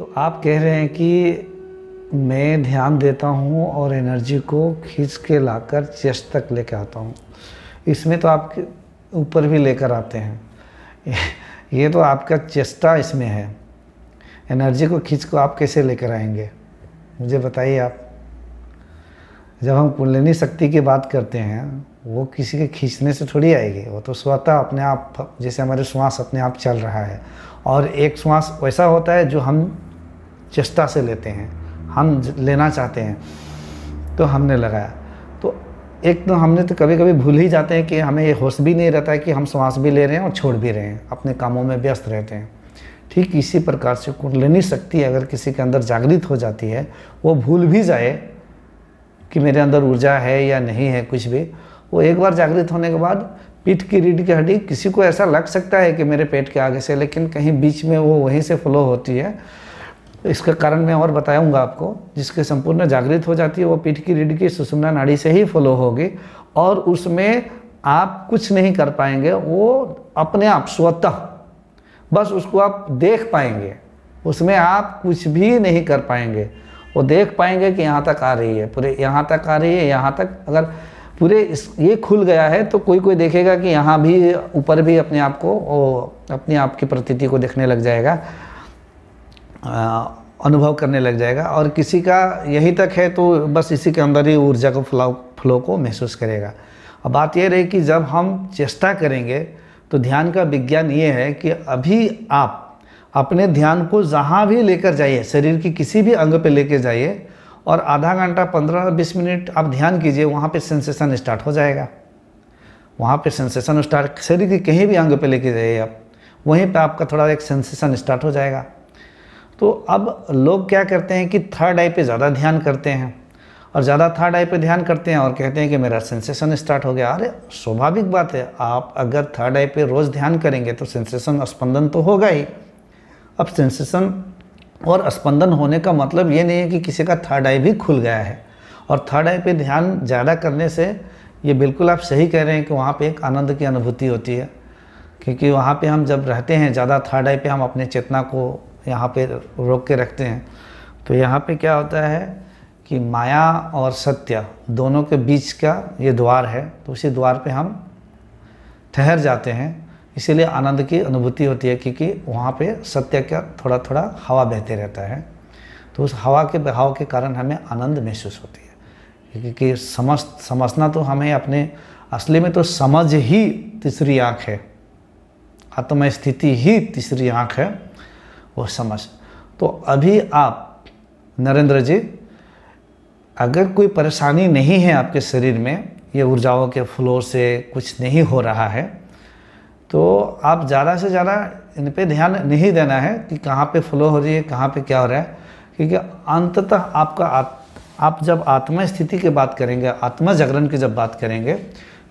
तो आप कह रहे हैं कि मैं ध्यान देता हूँ और एनर्जी को खींच के लाकर चेस्ट तक लेकर आता हूँ। इसमें तो आप ऊपर भी लेकर आते हैं। ये तो आपका चेष्टा इसमें है। एनर्जी को खींच को आप कैसे लेकर आएंगे, मुझे बताइए आप। जब हम कुंडलिनी शक्ति की बात करते हैं, वो किसी के खींचने से थोड़ी आएगी, वो तो स्वतः अपने आप, जैसे हमारे श्वास अपने आप चल रहा है। और एक श्वास वैसा होता है जो हम चेष्टा से लेते हैं, हम लेना चाहते हैं तो हमने लगाया। तो एक तो हमने तो कभी कभी भूल ही जाते हैं कि हमें ये होश भी नहीं रहता है कि हम श्वास भी ले रहे हैं और छोड़ भी रहे हैं, अपने कामों में व्यस्त रहते हैं। ठीक इसी प्रकार से कुंडलिनी शक्ति अगर किसी के अंदर जागृत हो जाती है, वो भूल भी जाए कि मेरे अंदर ऊर्जा है या नहीं है, कुछ भी, वो एक बार जागृत होने के बाद पीठ की रीढ़ की हड्डी, किसी को ऐसा लग सकता है कि मेरे पेट के आगे से, लेकिन कहीं बीच में वो वहीं से फ्लो होती है। इसका कारण मैं और बताऊंगा आपको। जिसके संपूर्ण जागृत हो जाती है वो पीठ की रीढ़ की सुषुम्ना नाड़ी से ही फ्लो होगी, और उसमें आप कुछ नहीं कर पाएंगे, वो अपने आप स्वतः बस उसको आप देख पाएंगे, उसमें आप कुछ भी नहीं कर पाएंगे। वो देख पाएंगे कि यहाँ तक आ रही है, पूरे यहाँ तक आ रही है, यहाँ तक अगर पूरे ये खुल गया है तो कोई देखेगा कि यहाँ भी ऊपर भी अपने आप को, अपने आप की प्रतीति को देखने लग जाएगा, अनुभव करने लग जाएगा। और किसी का यही तक है तो बस इसी के अंदर ही ऊर्जा को फ्लो को महसूस करेगा। अब बात ये रही कि जब हम चेष्टा करेंगे तो ध्यान का विज्ञान ये है कि अभी आप अपने ध्यान को जहाँ भी लेकर जाइए, शरीर की किसी भी अंग पे लेकर जाइए, और आधा घंटा 15-20 मिनट आप ध्यान कीजिए, वहाँ पे सेंसेशन स्टार्ट हो जाएगा। वहाँ पे सेंसेशन स्टार्ट, शरीर के कहीं भी अंग पे लेके जाइए आप, वहीं पे आपका थोड़ा एक सेंसेशन स्टार्ट हो जाएगा। तो अब लोग क्या करते हैं कि थर्ड आई पे ज़्यादा ध्यान करते हैं, और ज़्यादा थर्ड आई पे ध्यान करते हैं और कहते हैं कि मेरा सेंसेशन स्टार्ट हो गया। अरे स्वाभाविक बात है, आप अगर थर्ड आई पे रोज़ ध्यान करेंगे तो सेंसेशन, स्पंदन तो होगा ही। अब सेंसेशन और स्पंदन होने का मतलब ये नहीं है कि किसी का थर्ड आई भी खुल गया है। और थर्ड आई पे ध्यान ज़्यादा करने से, ये बिल्कुल आप सही कह रहे हैं कि वहाँ पे एक आनंद की अनुभूति होती है, क्योंकि वहाँ पे हम जब रहते हैं ज़्यादा थर्ड आई पे, हम अपने चेतना को यहाँ पे रोक के रखते हैं, तो यहाँ पे क्या होता है कि माया और सत्य दोनों के बीच का ये द्वार है, तो उसी द्वार पे हम ठहर जाते हैं। इसीलिए आनंद की अनुभूति होती है, क्योंकि वहाँ पे सत्य का थोड़ा थोड़ा हवा बहते रहता है, तो उस हवा के बहाव के कारण हमें आनंद महसूस होती है। क्योंकि समझना तो हमें अपने, असली में तो समझ ही तीसरी आँख है, आत्म स्थिति ही तीसरी आँख है, वो समझ। तो अभी आप नरेंद्र जी, अगर कोई परेशानी नहीं है आपके शरीर में, ये ऊर्जाओं के फ्लो से कुछ नहीं हो रहा है, तो आप ज़्यादा से ज़्यादा इन पे ध्यान नहीं देना है कि कहाँ पे फ्लो हो रही है, कहाँ पे क्या हो रहा है। क्योंकि अंततः आपका आप जब आत्मा स्थिति की बात करेंगे, आत्मा जागरण की जब बात करेंगे,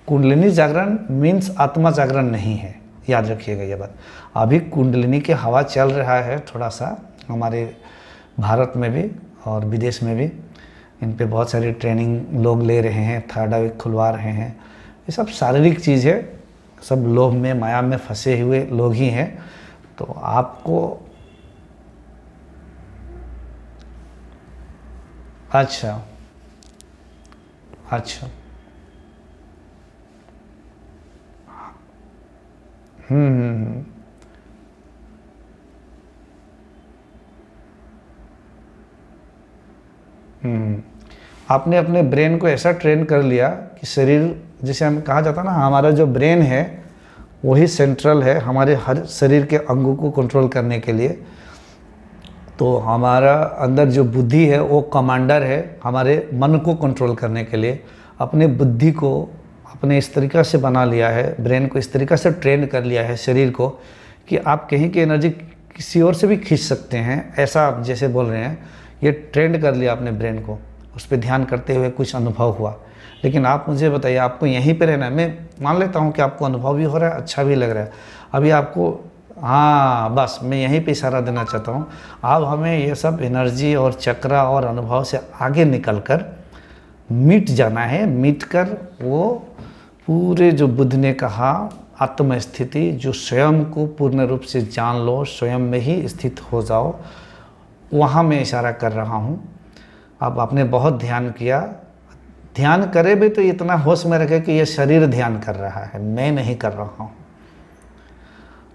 कुंडलिनी जागरण मीन्स आत्मा जागरण नहीं है, याद रखिएगा ये बात। अभी कुंडलिनी की हवा चल रहा है थोड़ा सा हमारे भारत में भी और विदेश में भी, इन पे बहुत सारी ट्रेनिंग लोग ले रहे हैं, थर्ड आई खुलवा रहे हैं। ये सब शारीरिक चीज़ है, सब लोभ में, माया में फंसे हुए लोग ही हैं। तो आपको अच्छा हम्म आपने अपने ब्रेन को ऐसा ट्रेन कर लिया कि शरीर, जिसे हम कहा जाता है ना, हमारा जो ब्रेन है वही सेंट्रल है हमारे हर शरीर के अंगों को कंट्रोल करने के लिए। तो हमारा अंदर जो बुद्धि है वो कमांडर है हमारे मन को कंट्रोल करने के लिए। अपने बुद्धि को अपने इस तरीक़ा से बना लिया है, ब्रेन को इस तरीक़ा से ट्रेन कर लिया है शरीर को, कि आप कहीं की एनर्जी किसी और से भी खींच सकते हैं, ऐसा आप जैसे बोल रहे हैं। ये ट्रेंड कर लिया आपने ब्रेन को, उस पर ध्यान करते हुए कुछ अनुभव हुआ। लेकिन आप मुझे बताइए, आपको यहीं पे रहना है। मैं मान लेता हूँ कि आपको अनुभव भी हो रहा है, अच्छा भी लग रहा है। अभी आपको, हाँ बस मैं यहीं पे इशारा देना चाहता हूँ, अब हमें ये सब एनर्जी और चक्रा और अनुभव से आगे निकल कर मिट जाना है। मिट कर वो पूरे जो बुद्ध ने कहा आत्म स्थिति, जो स्वयं को पूर्ण रूप से जान लो, स्वयं में ही स्थित हो जाओ, वहाँ मैं इशारा कर रहा हूँ। अब आपने बहुत ध्यान किया, ध्यान करे भी तो इतना होश में रखे कि ये शरीर ध्यान कर रहा है, मैं नहीं कर रहा हूँ।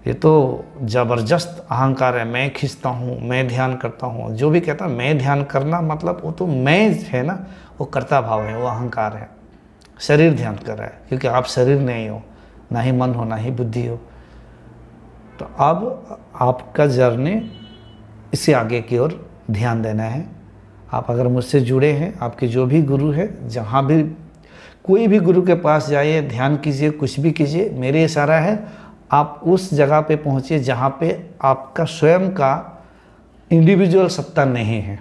ये तो ज़बरदस्त अहंकार है, मैं खींचता हूँ, मैं ध्यान करता हूँ। जो भी कहता मैं ध्यान करना, मतलब वो तो मैं है ना, वो कर्ता भाव है, वो अहंकार है। शरीर ध्यान कर रहा है, क्योंकि आप शरीर नहीं हो, ना ही मन हो, ना ही बुद्धि हो। तो अब आपका जर्नी इससे आगे की ओर ध्यान देना है। आप अगर मुझसे जुड़े हैं, आपके जो भी गुरु है, जहाँ भी कोई भी गुरु के पास जाइए, ध्यान कीजिए, कुछ भी कीजिए, मेरे इशारा है आप उस जगह पे पहुँचिए जहाँ पे आपका स्वयं का इंडिविजुअल सत्ता नहीं है।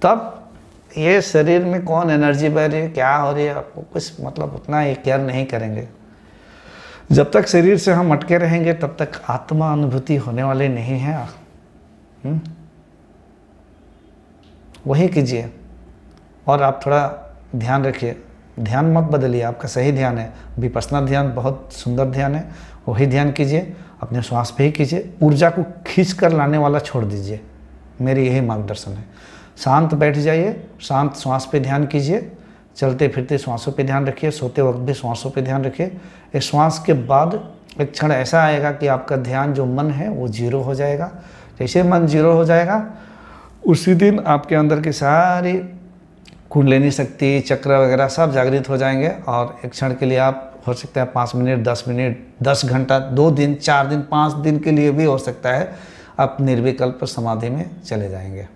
तब ये शरीर में कौन एनर्जी बह रही है, क्या हो रही है, आपको कुछ मतलब उतना ये केयर नहीं करेंगे। जब तक शरीर से हम अटके रहेंगे तब तक आत्मा अनुभूति होने वाले नहीं है। वही कीजिए। और आप थोड़ा ध्यान रखिए, ध्यान मत बदलिए, आपका सही ध्यान है, विपश्यना ध्यान बहुत सुंदर ध्यान है, वही ध्यान कीजिए, अपने श्वास पे ही कीजिए। ऊर्जा को खींच कर लाने वाला छोड़ दीजिए, मेरी यही मार्गदर्शन है। शांत बैठ जाइए, शांत श्वास पे ध्यान कीजिए, चलते फिरते श्वासों पे ध्यान रखिए, सोते वक्त भी श्वासों पे ध्यान रखिए। एक श्वास के बाद एक क्षण ऐसा आएगा कि आपका ध्यान जो मन है वो जीरो हो जाएगा। जैसे मन जीरो हो जाएगा उसी दिन आपके अंदर की सारी कुंडलिनी शक्ति, चक्र वगैरह सब जागृत हो जाएंगे। और एक क्षण के लिए आप, हो सकता है 5 मिनट, 10 मिनट, 10 घंटा, 2 दिन, 4 दिन, 5 दिन के लिए भी हो सकता है, आप निर्विकल्प समाधि में चले जाएंगे।